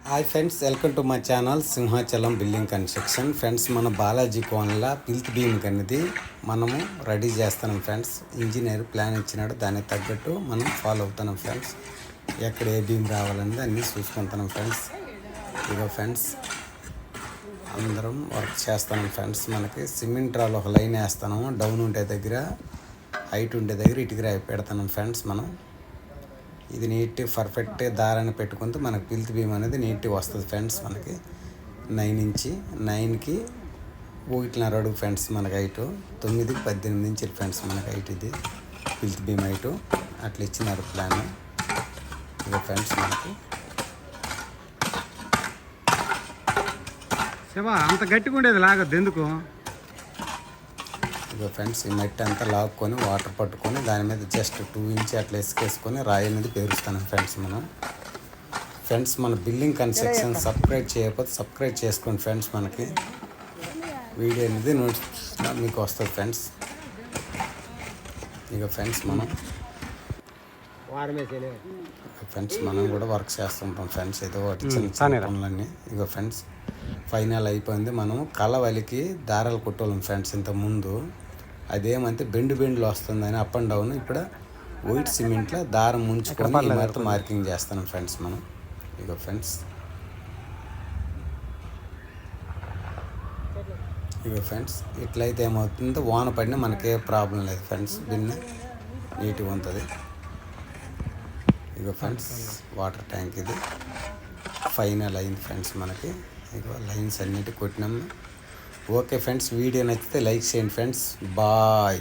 Hi friends, welcome to my channel Simhachalam building construction. Friends, మన Balaji కోన్లా పిల్త్ beam అనేది మనము ready చేస్తున్నాం ఫ్రెండ్స్. ఇంజనీర్ ప్లాన్ ఇచ్చినాడు, దానికి తగ్గట్టు మనం ఫాలో అవుతున్నాం ఫ్రెండ్స్. ఎక్కడ ఏ బీమ్ రావాలనేది అన్నీ చూసుకుంటున్నాం ఫ్రెండ్స్. ఇగో ఫ్రెండ్స్, అందరం వర్క్ చేస్తున్నాం ఫ్రెండ్స్. మనకి సిమెంట్ రాళ్ళు ఒక లైన్ వేస్తున్నాము, డౌన్ ఉండే దగ్గర హైట్ ఉండే దగ్గర ఇటుక రాయి పెడుతున్నాం ఫ్రెండ్స్. మనం ఇది నీట్ పర్ఫెక్ట్ దారాన్ని పెట్టుకుంటే మనకు పిల్త్ బీమ్ అనేది నీట్గా వస్తుంది ఫ్రెండ్స్. మనకి 9 ఇంచి 9కి 1.5 అడుగు ఫ్రెండ్స్. మనకి హైటు 9కి 18 ఇంచులు ఫ్రెండ్స్. మనకి హైట్ ఇది పిల్త్ బీమ్ హైటు అట్లా ఇచ్చినారు ప్లాన్. ఇక ఫ్రెండ్స్ మనకి అంత గట్టిగా ఉండేది లాగద్దు ఎందుకు. ఇక ఫ్రెండ్స్, ఈ మట్టి అంతా లాక్కొని వాటర్ పట్టుకొని దాని మీద జస్ట్ 2 ఇంచ్ అట్లా ఇసుకేసుకొని రాయి అనేది పేరుస్తాను ఫ్రెండ్స్. ఫ్రెండ్స్ మన బిల్డింగ్ కన్స్ట్రక్షన్ సబ్స్క్రైబ్ చేయకపోతే సబ్స్క్రైబ్ చేసుకోండి ఫ్రెండ్స్. మనకి వీడియో అనేది నోటిఫికేషన్ మీకు వస్తుంది ఫ్రెండ్స్. ఇక ఫ్రెండ్స్ మనం కూడా వర్క్ చేస్తుంటాం ఫ్రెండ్స్, ఏదో ఒకటి చిన్న పనులన్నీ. ఇక ఫ్రెండ్స్ ఫైనల్ అయిపోయింది. మనం కలవలికి దారాలు కుట్టాలి ఫ్రెండ్స్. ఇంతకుముందు అదేమంటే బెండులు వస్తుందని అప్ అండ్ డౌన్, ఇప్పుడు వైట్ సిమెంట్లో దారం ముంచుకొని మొత్తం మార్కింగ్ చేస్తున్నాం ఫ్రెండ్స్ మనం. ఇక ఫ్రెండ్స్ ఇట్లయితే ఏమవుతుందో వాన పడినా మనకే ప్రాబ్లం లేదు ఫ్రెండ్స్, బిన్న నీట్గా ఉంటుంది. ఇక ఫ్రెండ్స్ వాటర్ ట్యాంక్ ఇది ఫైనల్ అయింది ఫ్రెండ్స్. మనకి ఇక లైన్స్ అన్నిటి కొట్టినాము. ఓకే ఫ్రెండ్స్, వీడియో నచ్చితే లైక్ చేయండి ఫ్రెండ్స్. బాయ్.